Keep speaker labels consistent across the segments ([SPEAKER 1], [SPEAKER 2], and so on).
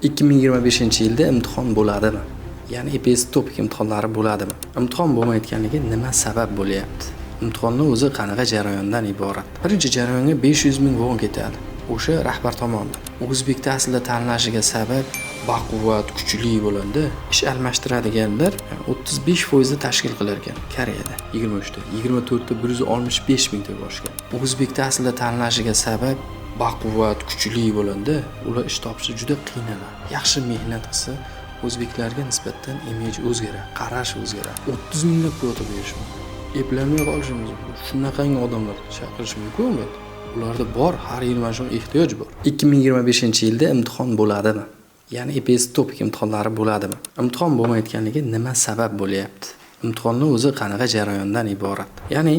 [SPEAKER 1] 2025-yilda imtihon bo'ladimi? Ya'ni EPS topik imtihonlari bo'ladimi? Imtihon bo'lmayotganiga nima sabab bo'lyapti? Imtihonning o'zi qanaqa jarayondan iborat? Birinchi jarayonga 500 ming won ketadi. O'sha rahbar tomonidan. O'zbek aslida tanlashiga sabab baquvvat, kuchli bo'ladi. Ish almashtiradiganlar 35% tashkil qilar ekan Koreyada. 23 ta, 24 ta 165 ming deb boshqa. O'zbek aslida tanlashiga sabab baquvvat, kuchli bo'ladi. Ular ish topishda juda qiynaladi. Yaxshi mehnat qilsa, o'zbeklarga nisbatan imij o'zgaradi, qarash o'zgaradi. 30 minglab kvota berish mumkin. Eplamay qolishimiz mumkin. Shunaqangi odamlar chaqirish mumkin. Ularda bor, har yil mana shunga ehtiyoj bor. 2025-yilda imtihon bo'ladimi? Ya'ni EPS topik imtihonlari bo'ladimi? Imtihon bo'lmayotganiga nima sabab bo'lyapti? Imtihonning o'zi qanaqa jarayondan iborat? Ya'ni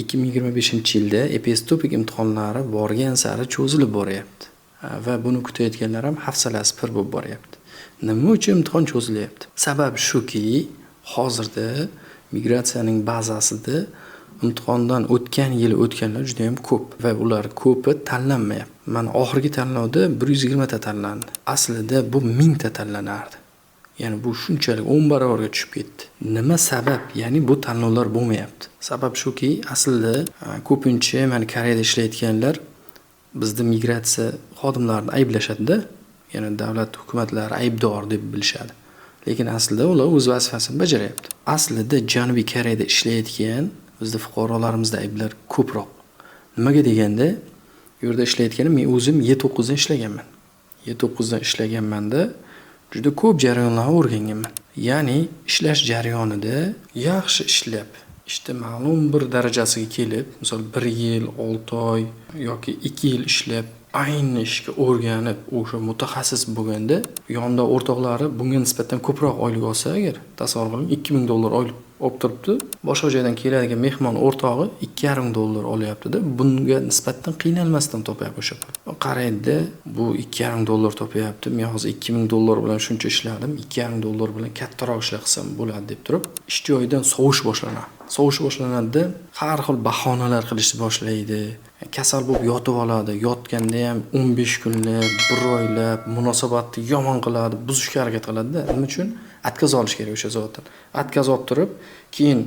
[SPEAKER 1] 2025-yilda EPS topik imtihonlari borgan sari cho'zilib boryapti. Va buni kutayotganlar ham hafsalasi pir bo'lib boryapti. Nima uchun imtihon cho'zilyapti? Sabab shuki, hozirda migratsiyaning bazasida imtihondan o'tgan yili o'tganlar juda ham ko'p va ular ko'pi tanlanmayapti. Mana oxirgi tanlovda 120 ta tanlandi. Aslida bu 1000 ta tanlanardi. Ya'ni bu shunchalik 10 barobarga tushib ketdi. Nima sabab? Ya'ni bu tanlovlar bo'lmayapti. Sabab shuki, aslida ko'pincha mana Koreyada ishlayotganlar bizda migratsiya xodimlarini ayblashadi-da. Ya'ni davlat hukumatlari aybdor deb bilishadi. Lekin aslida ular o'z vazifasini bajaryapti. Aslida Janubiy Koreyada ishlayotgan bizda fuqarolarimizda ayblar ko'proq. Nimaga deganda, u yerda ishlayotganim men o'zim Y9 dan ishlaganman. Y9 dan ishlaganmanda juda ko'p jarayonlarni o'rganganman. Ya'ni ishlash jarayonida yaxshi ishlab, işte ma'lum bir darajasiga kelib, misol 1 yil, 6 oy yoki 2 yil ishlab, ayni ishga o'rganib, o'sha mutaxassis bo'lganda, yonda o'rtoqlari bunga nisbatan ko'proq oylik olsa agar, tasavvur qiling, $2000 oylik olib turibdi. Boshqa joydan keladigan mehmon o'rtog'i $2,5 olyapti-da. Bunga nisbatan qiynalmasdan topyapti o'sha pul. Qaraydi, bu $2,5 topyapti. Men hozir $2000 bilan shuncha ishladim, $2,5 bilan kattaroq ishlar qilsam bo'ladi deb turib, ish joyidan sovish boshlanadi. Sovish boshlanadi, har xil bahonalar qilishni boshlaydi. Kasal bo'lib yotib oladi. Yotganda ham 15 kunlab, 1 oylab munosabatni yomon qiladi, buzishga harakat qiladi-da. Nima uchun? Atkaz olish kerak o'sha zavoddan. Atkaz olib turib, keyin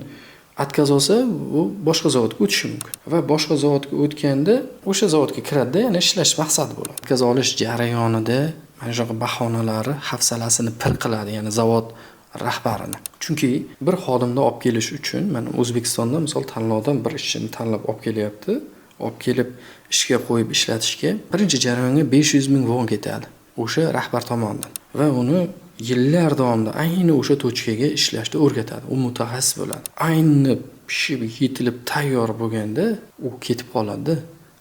[SPEAKER 1] atkaz olsa, u boshqa zavodga o'tishi mumkin. Va boshqa zavodga o'tganda o'sha zavodga kiradi-da, ya'ni ishlash maqsadi bo'ladi. Atkaz olish jarayonida mana shunaqa bahonalari hafsalasini pir qiladi, ya'ni zavod rahbarini. Chunki bir xodimni olib kelish uchun, mana O'zbekistonda misol tanlovdan bir ishchini tanlab olib kelyapti. Olib kelib ishga qo'yib ishlatishga birinchi jarayonga 500 ming won ketadi. O'sha rahbar tomonidan. Va uni yillar davomida ayni o'sha tochkaga ishlashni o'rgatadi. U mutaxassis bo'ladi. Ayni pishib yetilib tayyor bo'lganda u ketib qoladi.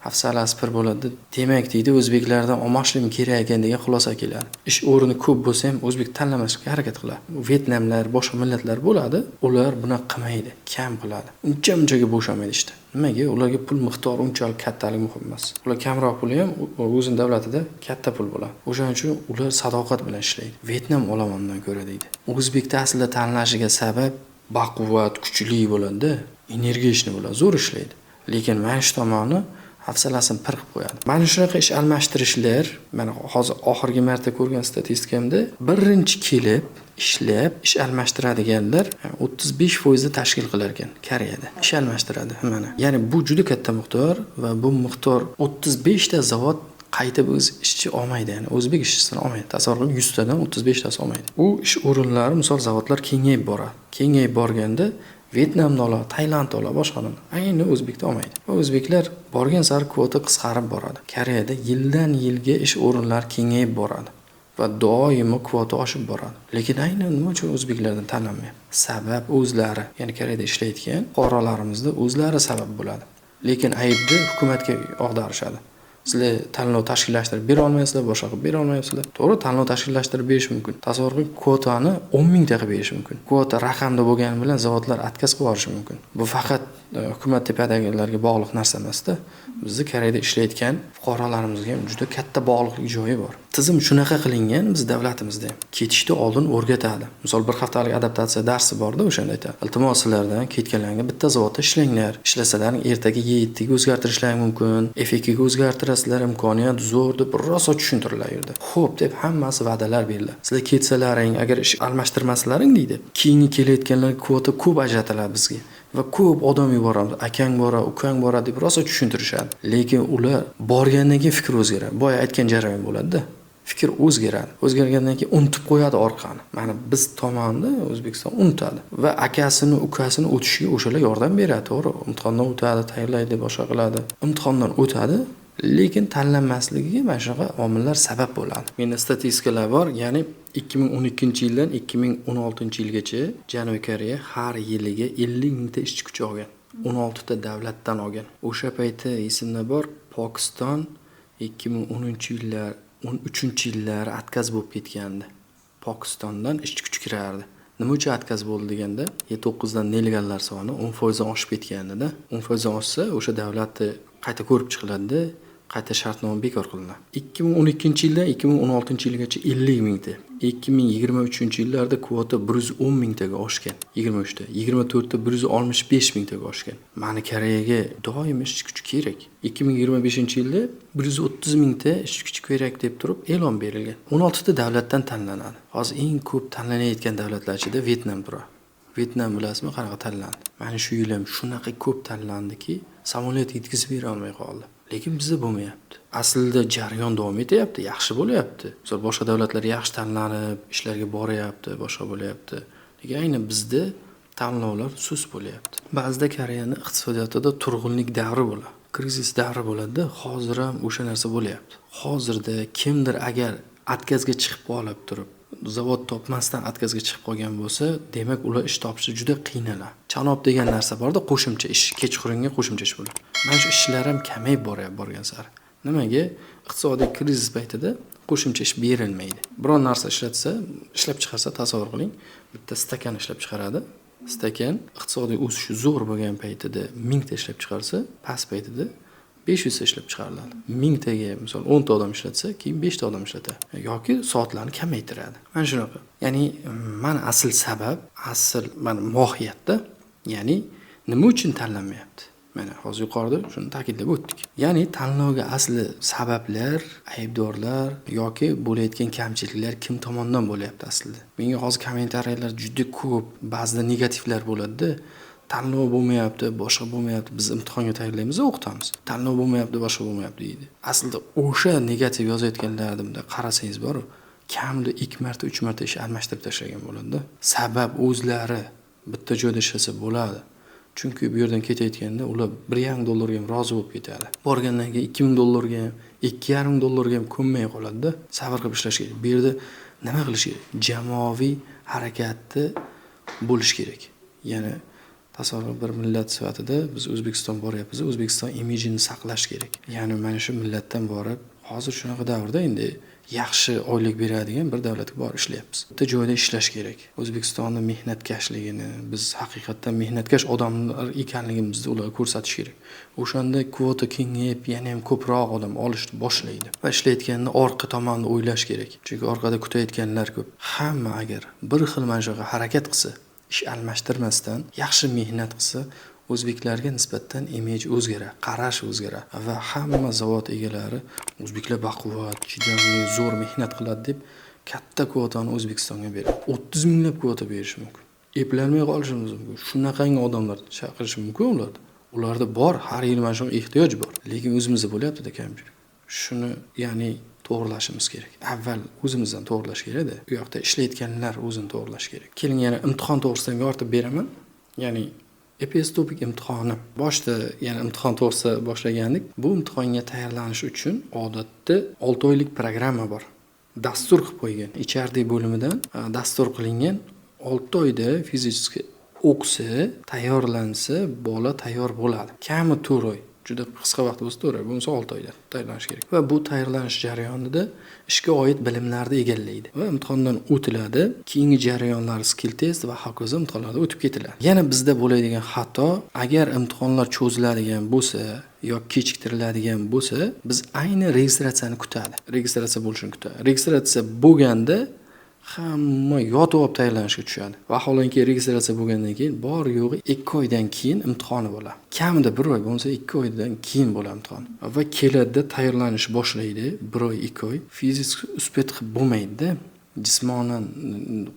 [SPEAKER 1] Hafsalasi pir bo'ladi. Demak deydi, o'zbeklardan olmoqchilim kerak ekan degan xulosa keladi. Ish o'rni ko'p bo'lsa ham o'zbek tanlamashga harakat qiladi. Vyetnamlar, boshqa millatlar bo'ladi, ular buni qilmaydi, kam qiladi. Uncha-munchaga bo'shamaydi ishda. Nimaga? Ularga pul miqdori unchalik kattaligi muhim emas. Ular kamroq puli ham o'zining davlatida katta pul bo'ladi. O'shaning uchun ular sadoqat bilan ishlaydi. Vyetnam olamondan ko'ra deydi. O'zbekda aslida tanlashiga sabab baquvvat, kuchli bo'ladi, energiya ishni bo'ladi, zo'r ishlaydi. Lekin mana shu tomoni hafsalasini pir qilib qo'yadi. Mana shunaqa ish almashtirishlar, mana hozir oxirgi marta ko'rgan statistikamda birinchi kelib ishlab, ish almashtiradiganlar 35% tashkil qilar ekan Koreyada. Ish almashtiradi mana. Ya'ni bu juda katta miqdor va bu miqdor 35 ta zavod qaytib o'z ishchi olmaydi, ya'ni o'zbek ishchisini olmaydi. Tasavvur qiling, 100 tadan 35 tasi olmaydi. U ish o'rinlari, misol zavodlar kengayib boradi. Kengayib borganda Vyetnamni oladi, Tailandni oladi, boshqani ayni o'zbekda olmaydi. Va o'zbeklar borgan sari kvota qisqarib boradi. Koreyada yildan yilga ish o'rinlari kengayib boradi va doimo kvota oshib boradi. Lekin ayni nima uchun o'zbeklardan tanlanmayapti? Sabab o'zlari, ya'ni Koreyada ishlayotgan fuqarolarimizda o'zlari sabab bo'ladi. Lekin aybni hukumatga og'darishadi. Sizlar tanlov tashkillashtirib bera olmaysizlar, boshqa qilib bera olmaysizlar. To'g'ri, tanlov tashkillashtirib berish mumkin. Tasavvur qiling, kvotani 10 ming ta qilib berish mumkin. Kvota raqamda bo'lgani bilan zavodlar atkaz qilib yuborishi mumkin. Bu faqat hukumat tepadagilarga bog'liq narsa emas-da. Bizni Koreyada ishlayotgan fuqarolarimizga ham juda katta bog'liqlik joyi bor. Tizim shunaqa qilingan biz davlatimizda ham. Ketishni oldin o'rgatadi. Misol bir haftalik adaptatsiya darsi bor-da, o'shanda aytadi. Iltimos sizlardan ketganlarga bitta zavodda ishlanglar. Ishlasalar ertaga Y7 ga o'zgartirishlar mumkin, F2 ga o'zgartirib kontrastlar imkoniyat zo'r deb rosa tushuntirilardi. Xo'p deb hammasi va'dalar berildi. Sizlar ketsalaring, agar ish almashtirmaslaring deydi, keyingi kelayotganlar kvota ko'p ajratiladi bizga. Va ko'p odam yuboramiz. Akang bora, ukang bora deb rosa tushuntirishadi. Lekin ular borgandan keyin fikr o'zgaradi. Boya aytgan jarayon bo'ladi-da. Fikr o'zgaradi. O'zgargandan keyin unutib qo'yadi orqani. Mana biz tomonda O'zbekiston unutadi va akasini, ukasini o'tishiga o'shalar yordam beradi, to'g'ri? Imtihondan o'tadi, tayyorlaydi, boshqa qiladi. Imtihondan o'tadi, lekin tanlanmasligiga mana shunaqa omillar sabab bo'ladi. Menda statistikalar bor, ya'ni 2012-yildan 2016-yilgacha Janubiy Koreya har yiliga 50 mingta ishchi kuchi olgan. 16 ta davlatdan olgan. O'sha payti esimda bor, Pokiston 2010-yillar 13-yillari atkaz bo'lib ketgandi. Pokistondan ishchi kuch kirardi. Nima uchun atkaz bo'ldi deganda, 9 dan nelegallar soni 10% dan oshib ketgandi-da. 10% dan oshsa, o'sha davlatni qayta ko'rib chiqiladi, qayta shartnoma bekor qilinadi. 2012-yildan 2016-yilgacha 50 mingta. 2023-yillarda kvota 110 mingtaga oshgan. 23 ta, 24 ta 165 mingtaga oshgan. Mana Koreyaga doim ishchi kuch kerak. 2025-yilda 130 mingta ishchi kuch kerak deb turib e'lon berilgan. 16 ta davlatdan tanlanadi. Hozir eng ko'p tanlanayotgan davlatlar ichida Vyetnam turadi. Vyetnam bilasizmi, qanaqa tanlandi? Mana shu yil ham shunaqa ko'p tanlandiki, samolyot yetkazib bera olmay qoldi. Lekin bizda bo'lmayapti. Aslida jarayon davom etyapti, yaxshi bo'lyapti. Misol boshqa davlatlar yaxshi tanlanib, ishlarga boryapti, boshqa bo'lyapti. Lekin aynan bizda tanlovlar sust bo'lyapti. Ba'zida Koreyani iqtisodiyotida turg'unlik davri bo'ladi. Krizis davri bo'ladi. Hozir ham o'sha narsa bo'lyapti. Hozirda kimdir agar atkazga chiqib qolib turib, zavod topmasdan atkazga chiqib qolgan bo'lsa, demak ular ish topishda juda qiynaladi. Chanob degan narsa borda, qo'shimcha ish, kechqurunga qo'shimcha ish bo'ladi. Mana shu ishlar ham kamayib borgan sari. Nimaga? Iqtisodiy krizis paytida qo'shimcha ish berilmaydi. Biron narsa ishlab chiqarsa, tasavvur qiling, bitta stakan ishlab chiqaradi. Stakan iqtisodiy o'sishi zo'r bo'lgan paytida 1000 ta ishlab chiqarsa, past paytida 500 ta ishlab chiqariladi. 1000 taga misol 10 ta odam ishlatsa, keyin 5 ta odam ishlatadi yoki soatlarni kamaytiradi. Mana shunaqa. Ya'ni mana asl sabab, mana mohiyatda, ya'ni nima uchun tanlanmayapti? Mana hozir yuqorida shuni ta'kidlab o'tdik. Ya'ni tanlovga asli sabablar, aybdorlar yoki bo'layotgan kamchiliklar kim tomonidan bo'lyapti aslida? Menga hozir kommentariyalar juda ko'p, ba'zida negativlar bo'ladi-da. Tanlov bo'lmayapti, boshqa bo'lmayapti, biz imtihonga tayyorlaymiz, o'qitamiz. Tanlov bo'lmayapti, boshqa bo'lmayapti deydi. Aslida o'sha negativ yozayotganlarimda qarasangiz bor, kamida 2 marta, 3 marta ish almashtirib tashlagan bo'ladi-da. Sabab o'zlari bitta joyda ishlasa bo'ladi. Chunki bu yerdan ketayotganda ular $1,5 ham rozi bo'lib ketadi. Borgandan keyin $2,000 ham, $2,5 ham ko'nmay qoladi-da. Sabr qilib ishlash kerak. Bu yerda nima qilish kerak? Jamoaviy harakatda bo'lish kerak. Ya'ni tasavvur bir millat sifatida biz O'zbekiston boryapmiz, O'zbekiston imijini saqlash kerak. Ya'ni mana shu millatdan borib, hozir shunaqa davrda endi yaxshi oylik beradigan bir davlatga borib ishlayapmiz. Bitta joyda ishlash kerak. O'zbekistonning mehnatkashligini, biz haqiqatan mehnatkash odamlar ekanligimizni ularga ko'rsatish kerak. O'shanda kvota kengayib, yana ham ko'proq odam olishni boshlaydi. Va ishlayotganda orqa tomonni o'ylash kerak. Chunki orqada kutayotganlar ko'p. Hamma agar bir xil mana shunaqa harakat qilsa, ish almashtirmasdan yaxshi mehnat qilsa, o'zbeklarga nisbatan imij o'zgaradi, qarash o'zgaradi va hamma zavod egalari o'zbeklar baquvvat, chidamli, zo'r mehnat qiladi deb katta kvotani O'zbekistonga beradi. 30 minglab kvota berish mumkin. Eplanmay qolishimiz mumkin. Shunaqangi odamlar chaqirish mumkin ularda. Ularda bor, har yil mana shunga ehtiyoj bor. Lekin o'zimizda bo'lyapti-da kamchilik. Shuni ya'ni to'g'rilashimiz kerak. Avval o'zimizdan to'g'rilash kerak-da. Bu yoqda ishlayotganlar o'zini to'g'rilash kerak. Keling, yana imtihon to'g'risida yoritib beraman. Ya'ni EPS topik imtihoni. Boshda yana imtihon to'g'risida boshlagandik. Bu imtihonga tayyorlanish uchun odatda 6 oylik programma bor. Dastur qilib qo'ygan. HRD bo'limidan dastur qilingan 6 oyda fizika o'qisa, tayyorlansa, bola tayyor bo'ladi. Kami 4 oy. Juda qisqa vaqt bo'lsa to'g'ri, bo'lmasa 6 oyda tayyorlanish kerak. Va bu tayyorlanish jarayonida ishga oid bilimlarni egallaydi va imtihondan o'tiladi. Keyingi jarayonlar skill test va hokazo imtihonlardan o'tib ketiladi. Yana bizda bo'ladigan xato, agar imtihonlar cho'ziladigan bo'lsa yoki kechiktiriladigan bo'lsa, biz ayni registratsiyani kutadi. Registratsiya bo'lishini kutadi. Registratsiya bo'lganda hamma yotib olib tayyorlanishga tushadi. Vaholanki registratsiya bo'lgandan keyin bor yo'g'i 2 oydan keyin imtihoni bo'ladi. Kamida 1 oy bo'lsa 2 oydan keyin bo'ladi imtihon. Va keladida tayyorlanish boshlaydi 1 oy 2 oy. Fizik uspet qilib bo'lmaydi-da. Jismonan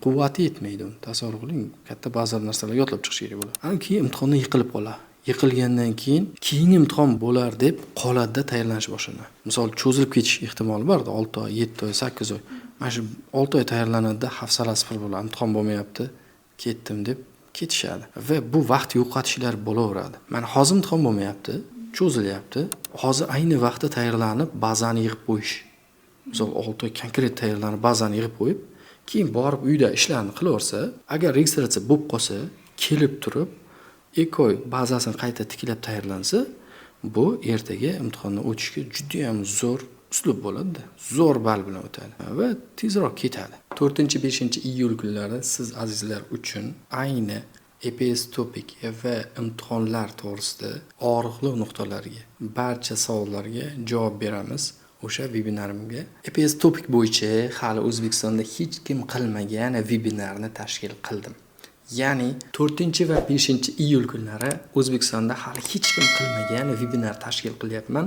[SPEAKER 1] quvvati yetmaydi uni. Tasavvur qiling, katta ba'zi narsalar yodlab chiqish kerak bo'ladi. Keyin imtihondan yiqilib qoladi. Yiqilgandan keyin keyingi imtihon bo'lar deb qoladida tayyorlanish boshlanadi. Misol cho'zilib ketish ehtimoli bor, 6 oy, 7 oy, 8 oy. Mana shu 6 oy tayyorlanadi, hafsalasi pir bo'ladi. Imtihon bo'lmayapti, ketdim deb ketishadi. Va bu vaqt yo'qotishlar bo'laveradi. Mana hozir imtihon bo'lmayapti, cho'zilyapti. Hozir ayni vaqtda tayyorlanib, bazani yig'ib qo'yish. Misol 6 oy konkret tayyorlanib, bazani yig'ib qo'yib, keyin borib uyda ishlarni qilaversa, agar registratsiya bo'lib qolsa, kelib turib 2 oy bazasini qayta tiklab tayyorlansa, bu ertaga imtihondan o'tishga juda ham zo'r uslub bo'ladi. Zo'r ball bilan o'tadi va tezroq ketadi. 4-5 iyul kunlari siz azizlar uchun ayni EPS topik va imtihonlar to'g'risida og'riqli nuqtalarga, barcha savollarga javob beramiz. O'sha vebinarimga EPS topik bo'yicha hali O'zbekistonda hech kim qilmagan vebinarni tashkil qildim. Ya'ni 4 va 5-iyul kunlari O'zbekistonda hali hech kim qilmagan vebinar tashkil qilyapman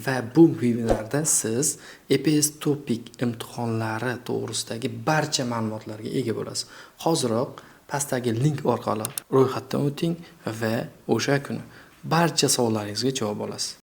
[SPEAKER 1] va bu vebinarda siz EPS topik imtihonlari to'g'risidagi barcha ma'lumotlarga ega bo'lasiz. Hoziroq pastdagi link orqali ro'yxatdan o'ting va o'sha kuni barcha savollaringizga javob olasiz.